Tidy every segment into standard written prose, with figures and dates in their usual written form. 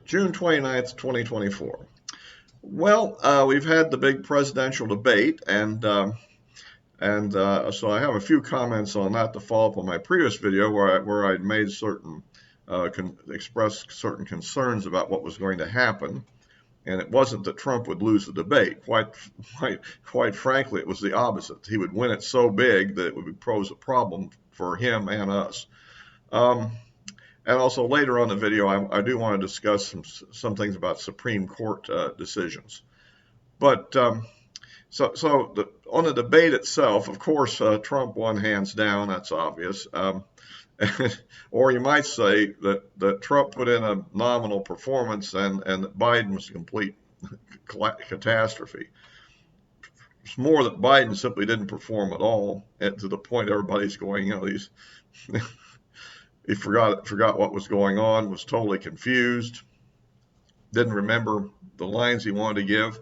June 29th, 2024. Well, we've had the big presidential debate, and so I have a few comments on that to follow up on my previous video where I'd made certain expressed certain concerns about what was going to happen. And it wasn't that Trump would lose the debate. Quite frankly, it was the opposite. He would win it so big that it would pose a problem for him and us. And also later on in the video, I do want to discuss some things about Supreme Court decisions. But on the debate itself, of course, Trump won hands down. That's obvious. Or you might say that Trump put in a nominal performance and that Biden was a complete catastrophe. It's more that Biden simply didn't perform at all, to the point everybody's going, he forgot what was going on, was totally confused, didn't remember the lines he wanted to give,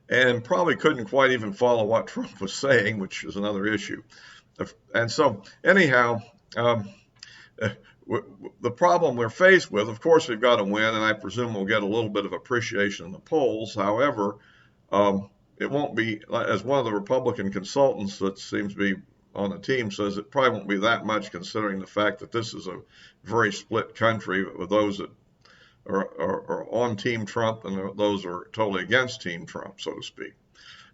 and probably couldn't quite even follow what Trump was saying, which is another issue. And so, anyhow, the problem we're faced with, of course, we've got to win, and I presume we'll get a little bit of appreciation in the polls. However, it won't be, as one of the Republican consultants that seems to be on the team says, it probably won't be that much, considering the fact that this is a very split country with those that are on Team Trump and those who are totally against Team Trump, so to speak.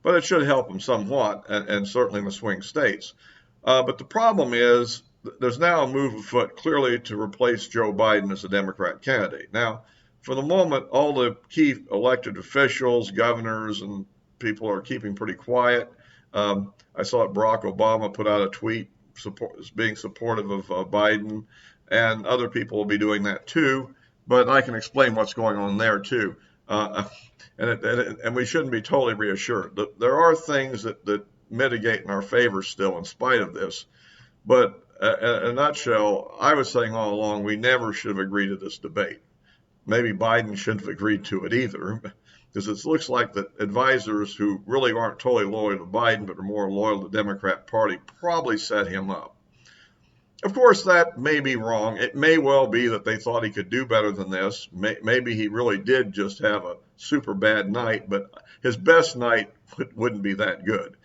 But it should help them somewhat, and certainly in the swing states. But the problem is there's now a move afoot clearly to replace Joe Biden as a Democrat candidate. Now, for the moment, all the key elected officials, governors, and people are keeping pretty quiet. I saw Barack Obama put out a tweet being supportive of Biden, and other people will be doing that too. But I can explain what's going on there too. And we shouldn't be totally reassured. There are things that mitigate in our favor still in spite of this. But in a nutshell, I was saying all along we never should have agreed to this debate. Maybe Biden shouldn't have agreed to it either, because it looks like that advisors who really aren't totally loyal to Biden but are more loyal to the Democrat Party probably set him up. Of course, that may be wrong. It may well be that they thought he could do better than this. Maybe he really did just have a super bad night, but his best night wouldn't be that good.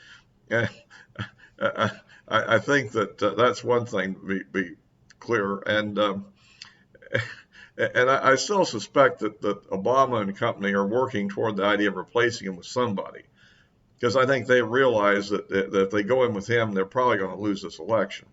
I think that that's one thing to be clear. And I still suspect that Obama and company are working toward the idea of replacing him with somebody, because I think they realize that if they go in with him, they're probably going to lose this election.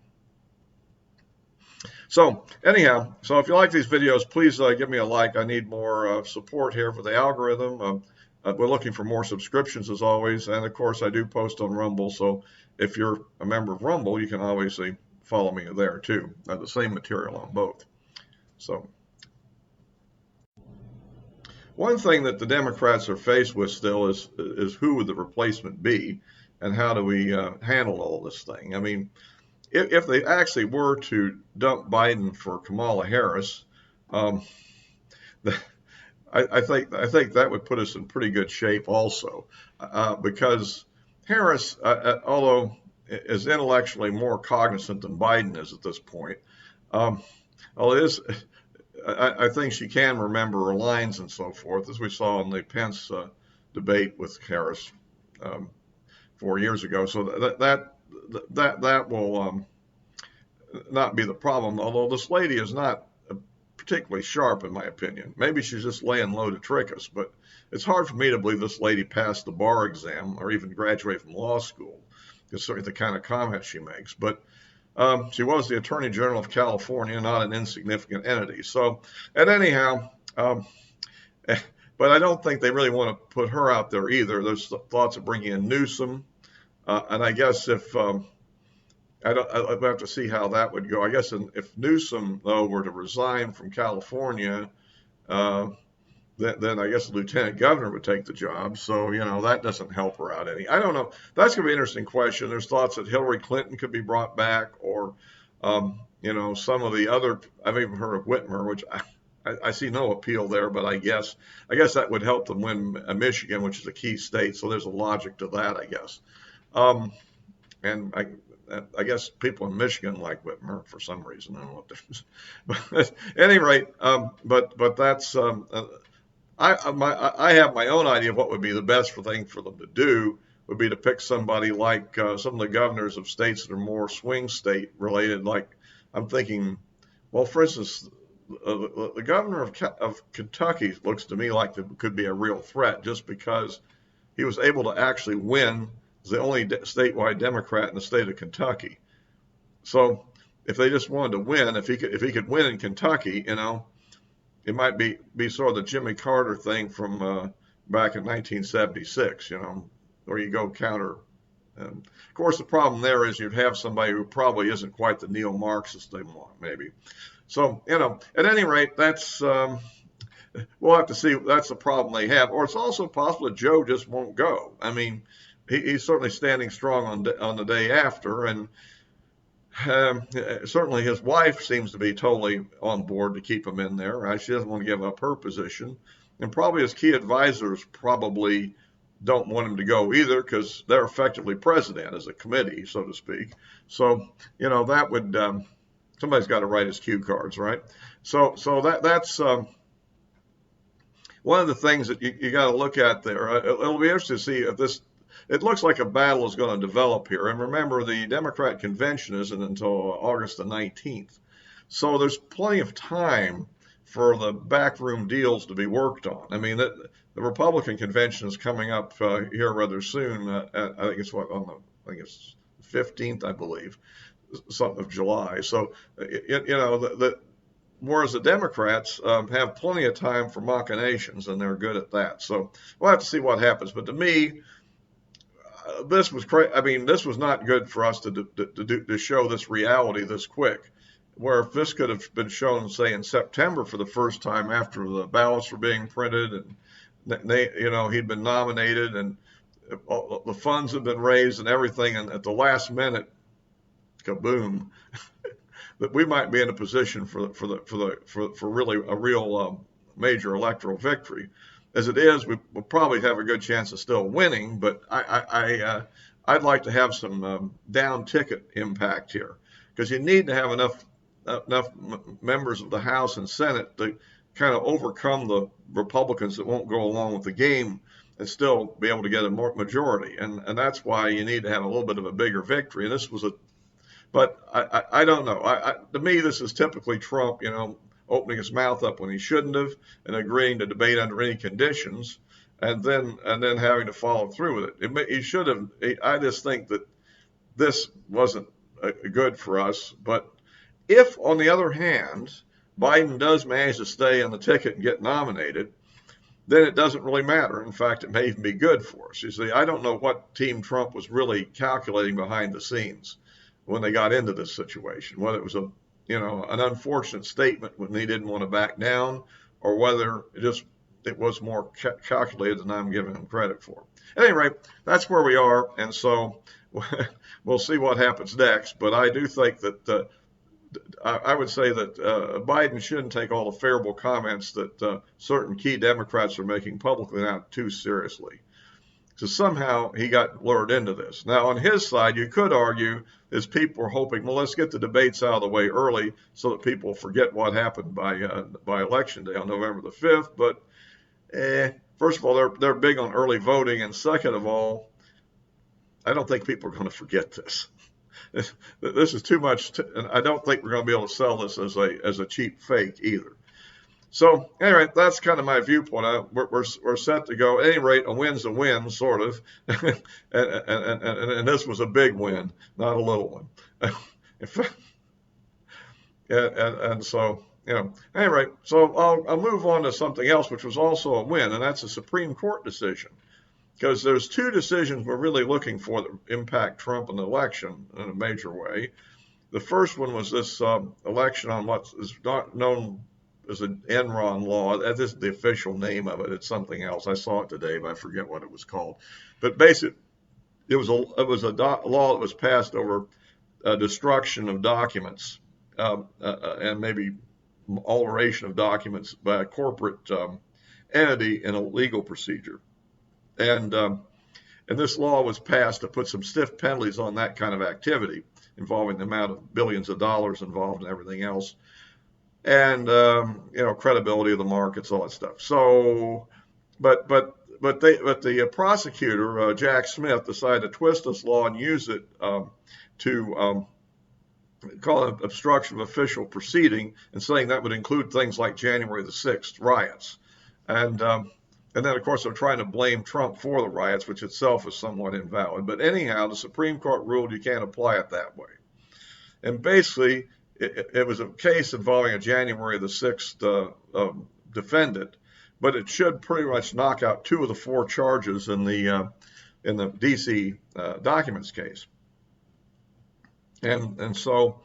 So anyhow, if you like these videos, please give me a like. I need more support here for the algorithm. We're looking for more subscriptions as always. And of course, I do post on Rumble. So if you're a member of Rumble, you can obviously follow me there too. I have the same material on both. So one thing that the Democrats are faced with still is who would the replacement be, and how do we handle all this thing? I mean, if they actually were to dump Biden for Kamala Harris, I think that would put us in pretty good shape also, because Harris, although is intellectually more cognizant than Biden is at this point, I think she can remember her lines and so forth, as we saw in the Pence debate with Harris 4 years ago. So that will not be the problem, although this lady is not particularly sharp in my opinion. Maybe she's just laying low to trick us, but it's hard for me to believe this lady passed the bar exam or even graduated from law school, considering the kind of comments she makes. But she was the Attorney General of California, not an insignificant entity. So, and anyhow, but I don't think they really want to put her out there either. There's thoughts of bringing in Newsom. And I guess if I'd have to see how that would go. I guess if Newsom, though, were to resign from California, then I guess the lieutenant governor would take the job. So, that doesn't help her out any. I don't know. That's going to be an interesting question. There's thoughts that Hillary Clinton could be brought back, or, some of the other, I've even heard of Whitmer, which I see no appeal there, but I guess that would help them win Michigan, which is a key state. So there's a logic to that, I guess. And I guess people in Michigan like Whitmer for some reason. I don't know what this is. But at any rate, but that's I have my own idea of what would be the best thing for them to do would be to pick somebody like some of the governors of states that are more swing state related. Like I'm thinking, well, for instance, the governor of Kentucky looks to me like it could be a real threat just because he was able to actually win as the only statewide Democrat in the state of Kentucky. So if they just wanted to win, if he could win in Kentucky, it might be sort of the Jimmy Carter thing from back in 1976, where you go counter. And of course, the problem there is you'd have somebody who probably isn't quite the neo-Marxist they want, maybe. So, at any rate, that's we'll have to see. That's the problem they have. Or it's also possible that Joe just won't go. I mean, he's certainly standing strong on the day after, and certainly his wife seems to be totally on board to keep him in there. She doesn't want to give up her position. And probably his key advisors probably don't want him to go either because they're effectively president as a committee, so to speak. So, that would, somebody's got to write his cue cards, right? So that's one of the things that you got to look at there. It'll be interesting to see if this, it looks like a battle is going to develop here. And remember, the Democrat convention isn't until August the 19th. So there's plenty of time for the backroom deals to be worked on. I mean, the Republican convention is coming up here rather soon. I think it's I think it's 15th, I believe, something of July. So, whereas the Democrats have plenty of time for machinations, and they're good at that. So we'll have to see what happens. But to me, this was I mean, this was not good for us to show this reality this quick. Where if this could have been shown, say, in September for the first time after the ballots were being printed, and he'd been nominated, and the funds had been raised and everything, and at the last minute, kaboom, that we might be in a position for really a real major electoral victory. As it is, we'll probably have a good chance of still winning, but I'd like to have some down ticket impact here because you need to have enough members of the House and Senate to kind of overcome the Republicans that won't go along with the game and still be able to get a majority. And that's why you need to have a little bit of a bigger victory. And this was but I don't know. To me, this is typically Trump, opening his mouth up when he shouldn't have and agreeing to debate under any conditions and then having to follow through with it. He should have. I just think that this wasn't good for us. But if, on the other hand, Biden does manage to stay on the ticket and get nominated, then it doesn't really matter. In fact, it may even be good for us. You see, I don't know what Team Trump was really calculating behind the scenes when they got into this situation, whether it was an unfortunate statement when they didn't want to back down, or whether it was more calculated than I'm giving them credit for. At any rate, that's where we are, and so we'll see what happens next. But I do think that I would say that Biden shouldn't take all the favorable comments that certain key Democrats are making publicly now too seriously. So somehow he got lured into this. Now, on his side, you could argue his people were hoping, well, let's get the debates out of the way early so that people forget what happened by Election Day on November the 5th. But first of all, they're big on early voting. And second of all, I don't think people are going to forget this. This is too much, and I don't think we're going to be able to sell this as a cheap fake either. So anyway, that's kind of my viewpoint. We're set to go. At any rate, a win's a win, sort of, and this was a big win, not a little one. And so, anyway, so I'll move on to something else, which was also a win, and that's a Supreme Court decision. Because there's two decisions we're really looking for that impact Trump in the election in a major way. The first one was this election on what is not known as an Enron law. That is the official name of it. It's something else. I saw it today, but I forget what it was called. But basically, it was a law that was passed over destruction of documents and maybe alteration of documents by a corporate entity in a legal procedure. And this law was passed to put some stiff penalties on that kind of activity. involving the amount of billions of dollars involved and everything else, and credibility of the markets, all that stuff. So, but the prosecutor, Jack Smith, decided to twist this law and use it to call it obstruction of official proceeding, and saying that would include things like January the 6th riots. And then, of course, they're trying to blame Trump for the riots, which itself is somewhat invalid. But anyhow, the Supreme Court ruled you can't apply it that way. And basically, it was a case involving a January the 6th defendant, but it should pretty much knock out 2 of the 4 charges in the D.C. documents case. And so,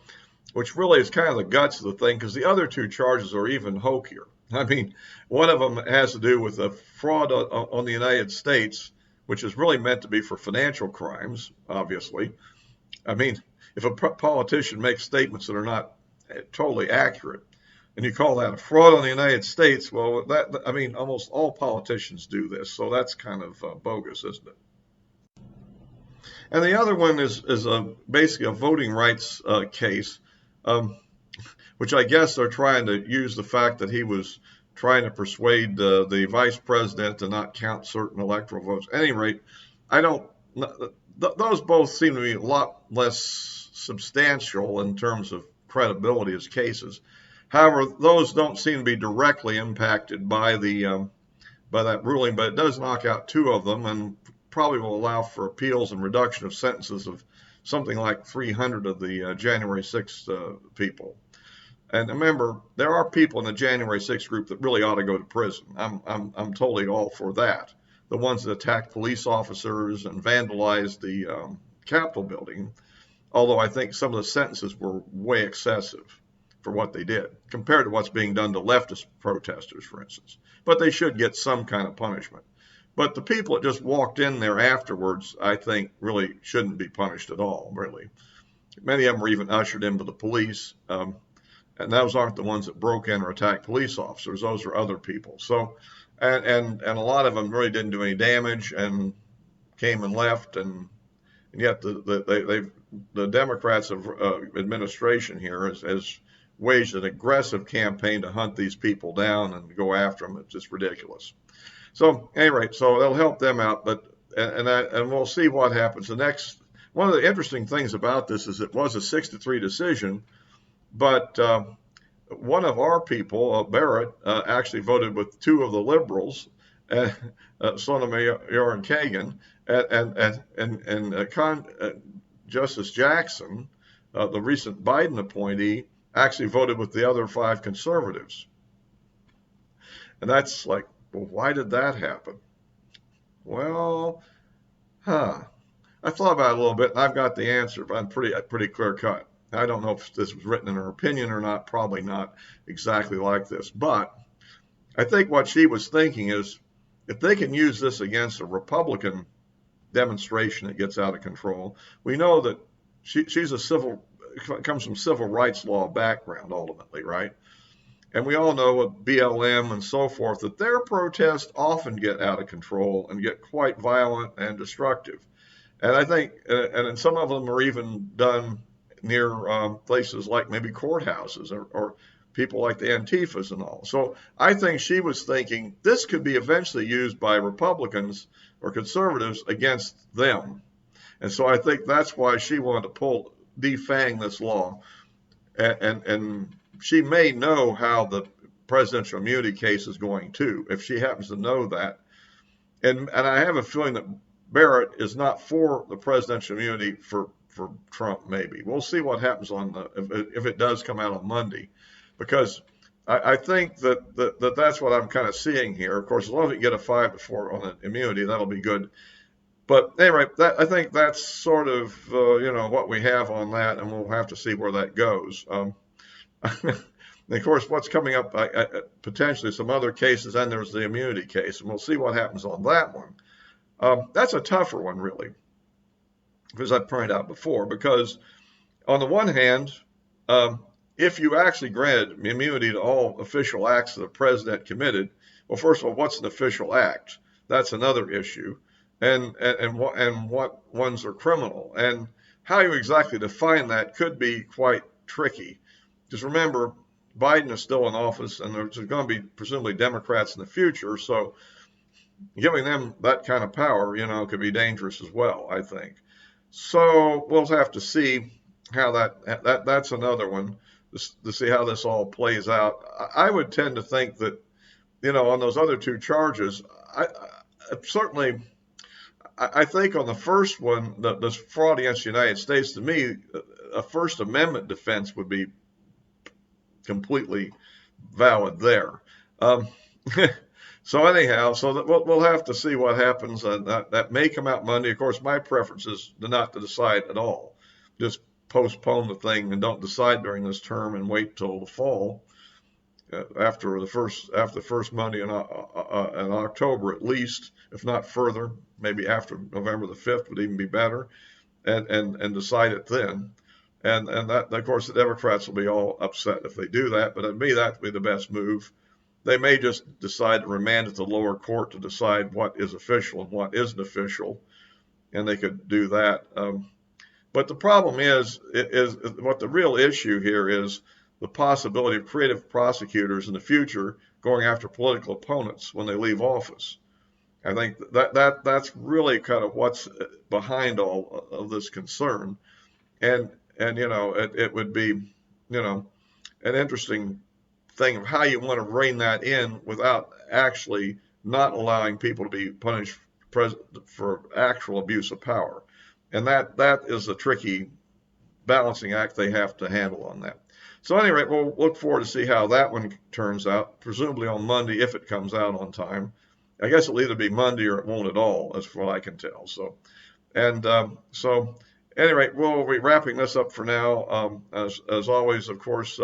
which really is kind of the guts of the thing, because the other 2 charges are even hokier. I mean, one of them has to do with a fraud on the United States, which is really meant to be for financial crimes, obviously. I mean, if a politician makes statements that are not totally accurate, and you call that a fraud on the United States, well, almost all politicians do this, so that's kind of bogus, isn't it? And the other one is basically a voting rights case, which I guess they're trying to use the fact that he was trying to persuade the vice president to not count certain electoral votes. At any rate, those both seem to be a lot less substantial in terms of credibility as cases. However, those don't seem to be directly impacted by that ruling, but it does knock out 2 of them, and probably will allow for appeals and reduction of sentences of something like 300 of the January 6th people. And remember, there are people in the January 6th group that really ought to go to prison. I'm totally all for that. The ones that attacked police officers and vandalized the Capitol building, although I think some of the sentences were way excessive for what they did, compared to what's being done to leftist protesters, for instance. But they should get some kind of punishment. But the people that just walked in there afterwards, I think, really shouldn't be punished at all, really. Many of them were even ushered in by the police, and those aren't the ones that broke in or attacked police officers. Those are other people. So, and a lot of them really didn't do any damage and came and left, and yet the Democrats of administration here has waged an aggressive campaign to hunt these people down and go after them. It's just ridiculous. So, at any rate, so it'll help them out, but and we'll see what happens. One of the interesting things about this is it was a 6-3 decision, but one of our people, Barrett, actually voted with 2 of the liberals, Sotomayor and Kagan, and Justice Jackson, the recent Biden appointee, actually voted with the other 5 conservatives. And that's like, well, why did that happen? Well, I thought about it a little bit, and I've got the answer, but I'm pretty clear cut. I don't know if this was written in her opinion or not, probably not exactly like this. But I think what she was thinking is, if they can use this against a Republican demonstration that gets out of control, we know that she's comes from civil rights law background ultimately, right? And we all know with BLM and so forth that their protests often get out of control and get quite violent and destructive. And I think, and some of them are even done near places like maybe courthouses or people like the Antifas and all. So I think she was thinking this could be eventually used by Republicans or conservatives against them. And so I think that's why she wanted to defang this law. And she may know how the presidential immunity case is going too, if she happens to know that. And I have a feeling that Barrett is not for the presidential immunity for Trump, maybe. We'll see what happens if it does come out on Monday, because I think that's what I'm kind of seeing here. Of course, as long as we get a 5-4 on the immunity, that'll be good. But anyway, I think that's sort of what we have on that, and we'll have to see where that goes. And of course, what's coming up, potentially some other cases, and there's the immunity case, and we'll see what happens on that one. That's a tougher one, really, as I pointed out before, because on the one hand, if you actually granted immunity to all official acts that the president committed, well, first of all, what's an official act? That's another issue, and what ones are criminal. And how you exactly define that could be quite tricky. Because remember, Biden is still in office, and there's going to be presumably Democrats in the future. So giving them that kind of power, could be dangerous as well, I think. So we'll have to see how that's another one to see how this all plays out. I would tend to think that, on those other two charges, I certainly, I think on the first one, the fraud against the United States, to me, a First Amendment defense would be completely valid there. Um, so anyhow, we'll have to see what happens. That may come out Monday. Of course, my preference is not to decide at all. Just postpone the thing and don't decide during this term and wait till the fall, after the first Monday in October at least, if not further. Maybe after November the 5th would even be better, and decide it then. And that, of course, the Democrats will be all upset if they do that, but to me, that would be the best move. They may just decide to remand it to the lower court to decide what is official and what isn't official, and they could do that. But the problem is what the real issue here is the possibility of creative prosecutors in the future going after political opponents when they leave office. I think that's really kind of what's behind all of this concern. And it would be, an interesting thing of how you want to rein that in without actually not allowing people to be punished for actual abuse of power. And that is a tricky balancing act they have to handle on that. So at any rate, we'll look forward to see how that one turns out, presumably on Monday if it comes out on time. I guess it'll either be Monday or it won't at all, as far as I can tell. So at any rate, we'll be wrapping this up for now. As always, of course,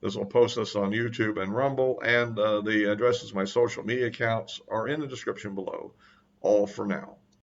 this will post us on YouTube and Rumble, and the addresses of my social media accounts are in the description below. All for now.